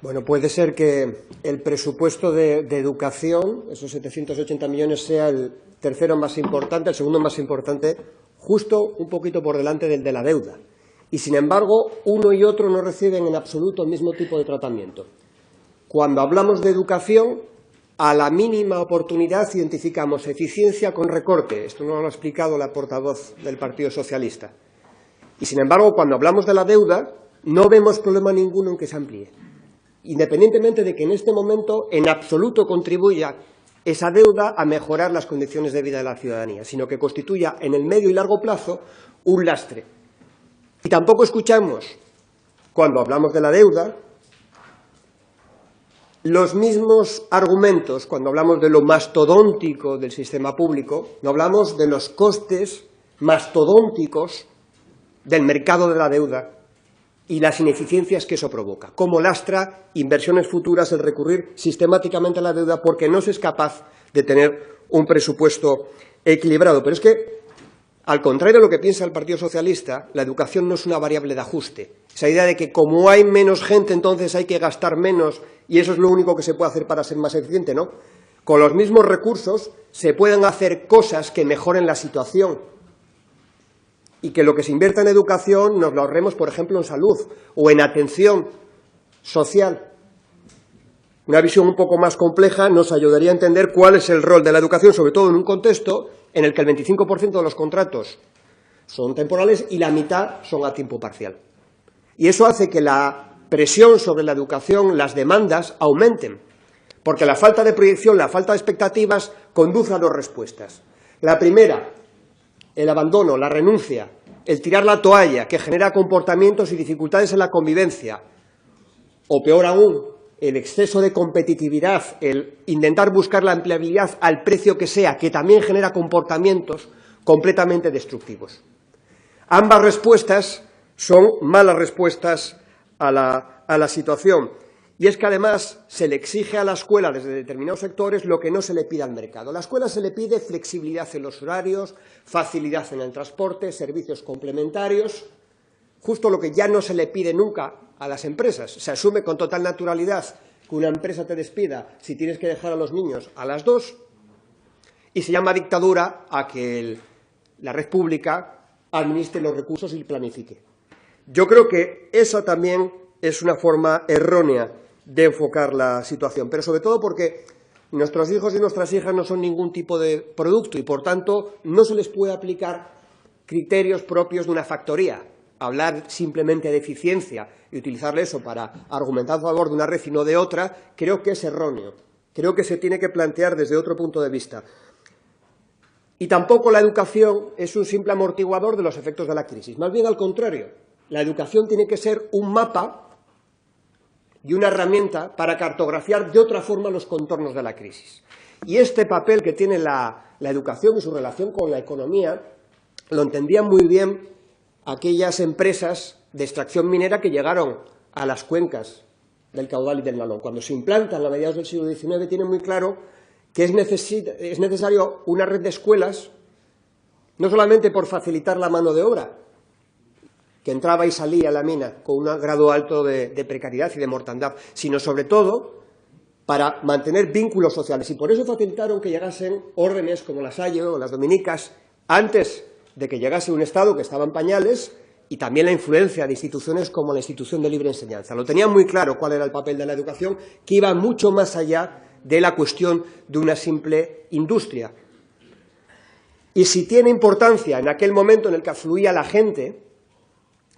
Bueno, puede ser que el presupuesto de educación, esos 780 millones, sea el tercero más importante, el segundo más importante, justo un poquito por delante del de la deuda. Y, sin embargo, uno y otro no reciben en absoluto el mismo tipo de tratamiento. Cuando hablamos de educación, a la mínima oportunidad identificamos eficiencia con recorte. Esto no lo ha explicado la portavoz del Partido Socialista. Y, sin embargo, cuando hablamos de la deuda, no vemos problema ninguno en que se amplíe. Independientemente de que en este momento en absoluto contribuya esa deuda a mejorar las condiciones de vida de la ciudadanía, sino que constituya en el medio y largo plazo un lastre. Y tampoco escuchamos, cuando hablamos de la deuda, los mismos argumentos cuando hablamos de lo mastodóntico del sistema público. No hablamos de los costes mastodónticos del mercado de la deuda y las ineficiencias que eso provoca, cómo lastra inversiones futuras el recurrir sistemáticamente a la deuda porque no se es capaz de tener un presupuesto equilibrado. Pero es que, al contrario de lo que piensa el Partido Socialista, la educación no es una variable de ajuste. Esa idea de que como hay menos gente, entonces hay que gastar menos y eso es lo único que se puede hacer para ser más eficiente, ¿no? Con los mismos recursos se pueden hacer cosas que mejoren la situación y que lo que se invierta en educación nos lo ahorremos, por ejemplo, en salud o en atención social. Una visión un poco más compleja nos ayudaría a entender cuál es el rol de la educación, sobre todo en un contexto en el que el 25% de los contratos son temporales y la mitad son a tiempo parcial. Y eso hace que la presión sobre la educación, las demandas, aumenten, porque la falta de proyección, la falta de expectativas conduce a dos respuestas. La primera, el abandono, la renuncia, el tirar la toalla, que genera comportamientos y dificultades en la convivencia, o peor aún, el exceso de competitividad, el intentar buscar la empleabilidad al precio que sea, que también genera comportamientos completamente destructivos. Ambas respuestas son malas respuestas a la situación. Y es que, además, se le exige a la escuela, desde determinados sectores, lo que no se le pide al mercado. A la escuela se le pide flexibilidad en los horarios, facilidad en el transporte, servicios complementarios, justo lo que ya no se le pide nunca a las empresas. Se asume con total naturalidad que una empresa te despida si tienes que dejar a los niños a las 2 y se llama dictadura a que la red pública administre los recursos y planifique. Yo creo que eso también es una forma errónea de enfocar la situación, pero sobre todo porque nuestros hijos y nuestras hijas no son ningún tipo de producto y, por tanto, no se les puede aplicar criterios propios de una factoría. Hablar simplemente de eficiencia y utilizarle eso para argumentar a favor de una red y no de otra, creo que es erróneo. Creo que se tiene que plantear desde otro punto de vista. Y tampoco la educación es un simple amortiguador de los efectos de la crisis. Más bien al contrario, la educación tiene que ser un mapa y una herramienta para cartografiar de otra forma los contornos de la crisis. Y este papel que tiene la educación y su relación con la economía lo entendían muy bien aquellas empresas de extracción minera que llegaron a las cuencas del Caudal y del Nalón. Cuando se implantan a mediados del siglo XIX tienen muy claro que es necesario una red de escuelas, no solamente por facilitar la mano de obra, que entraba y salía a la mina con un grado alto de precariedad y de mortandad, sino sobre todo para mantener vínculos sociales. Y por eso facilitaron que llegasen órdenes como la Salle o las dominicas antes de que llegase un Estado que estaba en pañales, y también la influencia de instituciones como la Institución de Libre Enseñanza. Lo tenían muy claro cuál era el papel de la educación, que iba mucho más allá de la cuestión de una simple industria. Y si tiene importancia en aquel momento en el que afluía la gente,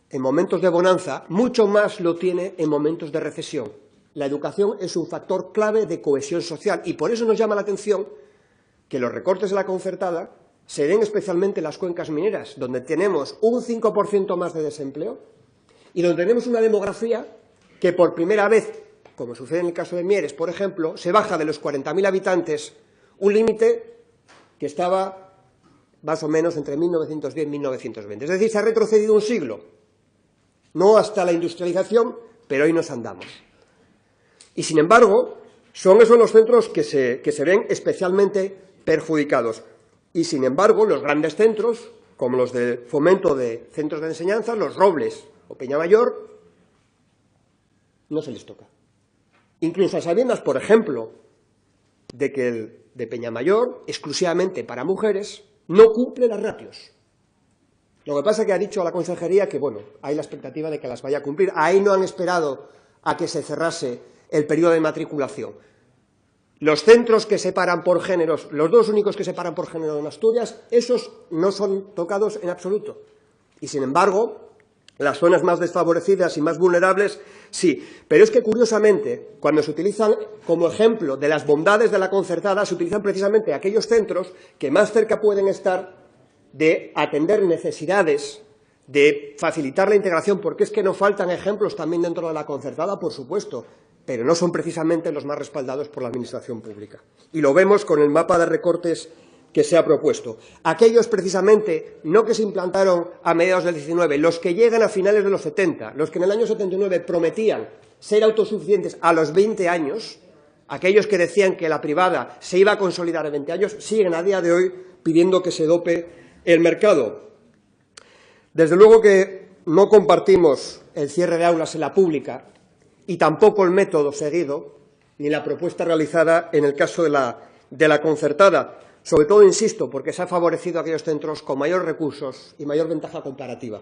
en momentos de bonanza, mucho más lo tiene en momentos de recesión. La educación es un factor clave de cohesión social y por eso nos llama la atención que los recortes de la concertada se den especialmente en las cuencas mineras, donde tenemos un 5% más de desempleo y donde tenemos una demografía que por primera vez, como sucede en el caso de Mieres, por ejemplo, se baja de los 40.000 habitantes, un límite que estaba más o menos entre 1910 y 1920. Es decir, se ha retrocedido un siglo. No hasta la industrialización, pero hoy nos andamos. Y, sin embargo, son esos los centros que se ven especialmente perjudicados. Y, sin embargo, los grandes centros, como los de fomento de centros de enseñanza, los Robles o Peñamayor, no se les toca. incluso a sabiendas, por ejemplo, de que el de Peñamayor, exclusivamente para mujeres, no cumple las ratios. Lo que pasa es que ha dicho a la consejería que, bueno, hay la expectativa de que las vaya a cumplir. Ahí no han esperado a que se cerrase el periodo de matriculación. Los centros que separan por géneros, los dos únicos que separan por género en Asturias, esos no son tocados en absoluto. Y, sin embargo, las zonas más desfavorecidas y más vulnerables, sí. Pero es que, curiosamente, cuando se utilizan como ejemplo de las bondades de la concertada, se utilizan precisamente aquellos centros que más cerca pueden estar de atender necesidades, de facilitar la integración, porque es que no faltan ejemplos también dentro de la concertada, por supuesto, pero no son precisamente los más respaldados por la Administración pública. Y lo vemos con el mapa de recortes que se ha propuesto. Aquellos, precisamente, no que se implantaron a mediados del 19, los que llegan a finales de los 70, los que en el año 79 prometían ser autosuficientes a los 20 años, aquellos que decían que la privada se iba a consolidar en 20 años, siguen a día de hoy pidiendo que se dope el mercado. Desde luego que no compartimos el cierre de aulas en la pública y tampoco el método seguido ni la propuesta realizada en el caso de la concertada. Sobre todo, insisto, porque se ha favorecido a aquellos centros con mayores recursos y mayor ventaja comparativa.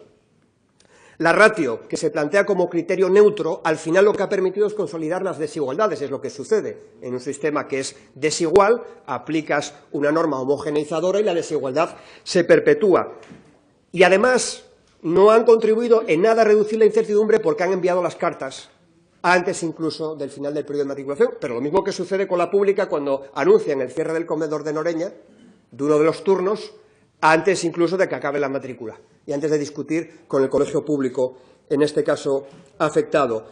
La ratio, que se plantea como criterio neutro, al final lo que ha permitido es consolidar las desigualdades. Es lo que sucede en un sistema que es desigual, aplicas una norma homogeneizadora y la desigualdad se perpetúa. Y además no han contribuido en nada a reducir la incertidumbre porque han enviado las cartas antes incluso del final del periodo de matriculación. Pero lo mismo que sucede con la pública cuando anuncian el cierre del comedor de Noreña, de uno de los turnos, antes incluso de que acabe la matrícula y antes de discutir con el colegio público, en este caso afectado.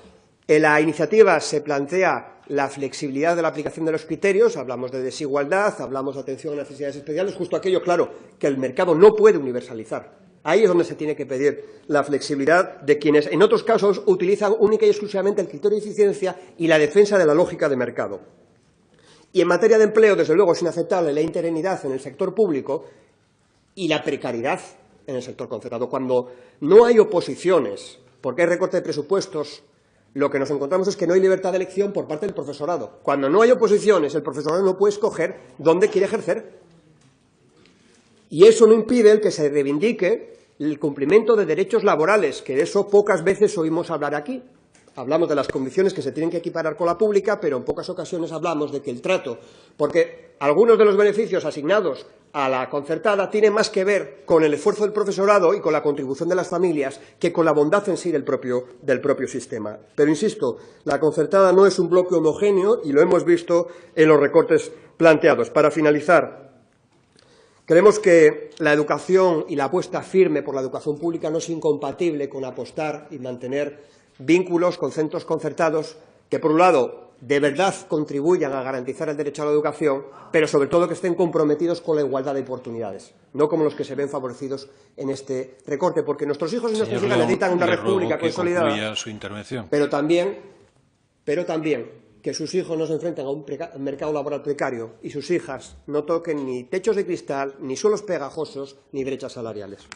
En la iniciativa se plantea la flexibilidad de la aplicación de los criterios, hablamos de desigualdad, hablamos de atención a necesidades especiales, justo aquello, claro, que el mercado no puede universalizar. Ahí es donde se tiene que pedir la flexibilidad de quienes, en otros casos, utilizan única y exclusivamente el criterio de eficiencia y la defensa de la lógica de mercado. Y en materia de empleo, desde luego, es inaceptable la interinidad en el sector público y la precariedad en el sector concertado. Cuando no hay oposiciones, porque hay recorte de presupuestos, lo que nos encontramos es que no hay libertad de elección por parte del profesorado. Cuando no hay oposiciones, el profesorado no puede escoger dónde quiere ejercer. Y eso no impide el que se reivindique el cumplimiento de derechos laborales, que de eso pocas veces oímos hablar aquí. Hablamos de las condiciones que se tienen que equiparar con la pública, pero en pocas ocasiones hablamos de que el trato, porque algunos de los beneficios asignados a la concertada tienen más que ver con el esfuerzo del profesorado y con la contribución de las familias que con la bondad en sí del propio sistema. Pero, insisto, la concertada no es un bloque homogéneo y lo hemos visto en los recortes planteados. Para finalizar, creemos que la educación y la apuesta firme por la educación pública no es incompatible con apostar y mantener vínculos con centros concertados que, por un lado, de verdad contribuyan a garantizar el derecho a la educación, pero sobre todo que estén comprometidos con la igualdad de oportunidades, no como los que se ven favorecidos en este recorte, porque nuestros hijos y nuestras hijas necesitan una república consolidada, pero también que sus hijos no se enfrenten a un mercado laboral precario y sus hijas no toquen ni techos de cristal, ni suelos pegajosos, ni brechas salariales.